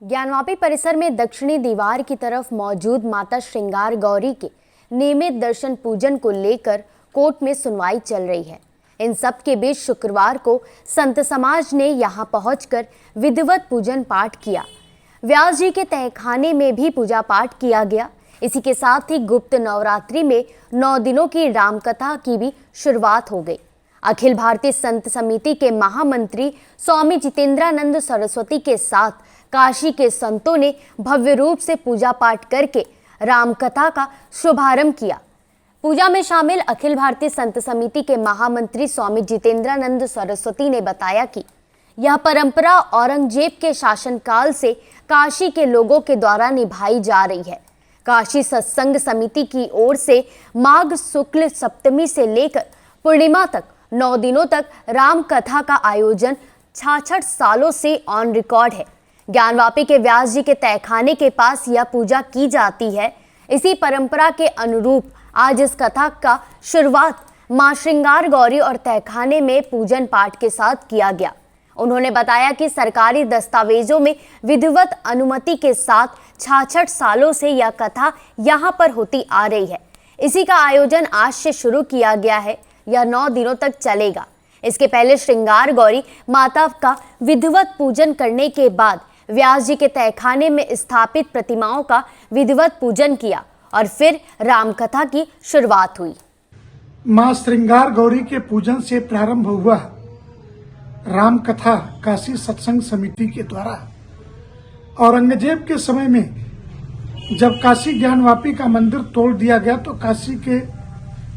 ज्ञानवापी परिसर में दक्षिणी दीवार की तरफ मौजूद माता श्रृंगार गौरी के नियमित दर्शन पूजन को लेकर कोर्ट में सुनवाई चल रही है। इन सब के बीच शुक्रवार को संत समाज ने यहां पहुंचकर विधिवत पूजन पाठ किया। व्यास जी के तहखाने में भी पूजा पाठ किया गया। इसी के साथ ही गुप्त नवरात्रि में 9 दिनों की रामकथा की भी शुरुआत हो गई। अखिल भारतीय संत समिति के महामंत्री स्वामी जितेंद्रानंद सरस्वती के साथ काशी के संतों ने भव्य रूप से पूजा पाठ करके रामकथा का शुभारंभ किया। पूजा में शामिल अखिल भारतीय संत समिति के महामंत्री स्वामी जितेंद्रानंद सरस्वती ने बताया कि यह परंपरा औरंगजेब के शासनकाल से काशी के लोगों के द्वारा निभाई जा रही है। काशी सत्संग समिति की ओर से माघ शुक्ल सप्तमी से लेकर पूर्णिमा तक 9 दिनों तक राम कथा का आयोजन 66 सालों से ऑन रिकॉर्ड है। ज्ञानवापी के व्यास जी के तहखाने के पास यह पूजा की जाती है। इसी परंपरा के अनुरूप आज इस कथा का शुरुआत मां श्रृंगार गौरी और तहखाने में पूजन पाठ के साथ किया गया। उन्होंने बताया कि सरकारी दस्तावेजों में विधिवत अनुमति के साथ 66 सालों से यह कथा यहां पर होती आ रही है। इसी का आयोजन आज से शुरू किया गया है। यह 9 दिनों तक चलेगा। इसके पहले श्रृंगार गौरी माता का विधिवत पूजन करने के बाद व्यास जी के तहखाने में स्थापित प्रतिमाओं का विधिवत पूजन किया और फिर रामकथा की शुरुआत हुई। मां श्रृंगार गौरी के पूजन से प्रारंभ हुआ रामकथा काशी सत्संग समिति के द्वारा। औरंगजेब के समय में जब काशी ज्ञानवापी का मंदिर तोड़ दिया गया तो काशी के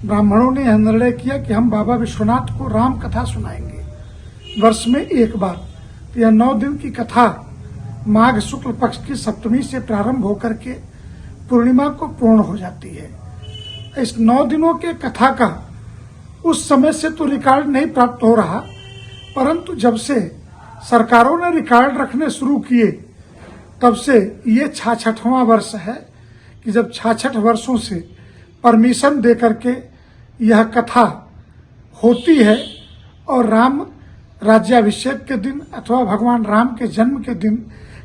ब्राह्मणों ने यह निर्णय किया कि हम बाबा विश्वनाथ को राम कथा सुनाएंगे वर्ष में एक बार। यह 9 दिन की कथा माघ शुक्ल पक्ष की सप्तमी से प्रारंभ होकर के पूर्णिमा को पूर्ण हो जाती है। इस 9 दिनों के कथा का उस समय से तो रिकॉर्ड नहीं प्राप्त हो रहा, परंतु जब से सरकारों ने रिकॉर्ड रखने शुरू किए तब से ये 66वां वर्ष है कि जब 66 वर्षों से परमिशन दे करके यह कथा होती है और राम राज्याभिषेक के दिन अथवा भगवान राम के जन्म के दिन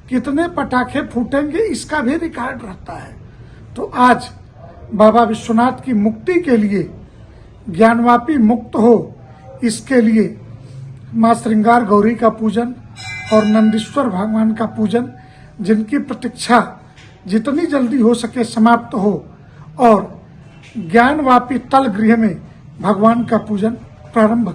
कितने पटाखे फूटेंगे इसका भी रिकॉर्ड रहता है। तो आज बाबा विश्वनाथ की मुक्ति के लिए ज्ञानवापी मुक्त हो, इसके लिए मां श्रृंगार गौरी का पूजन और नंदीश्वर भगवान का पूजन, जिनकी प्रतीक्षा जितनी जल्दी हो सके समाप्त हो और ज्ञानवापी तल गृह में भगवान का पूजन प्रारंभ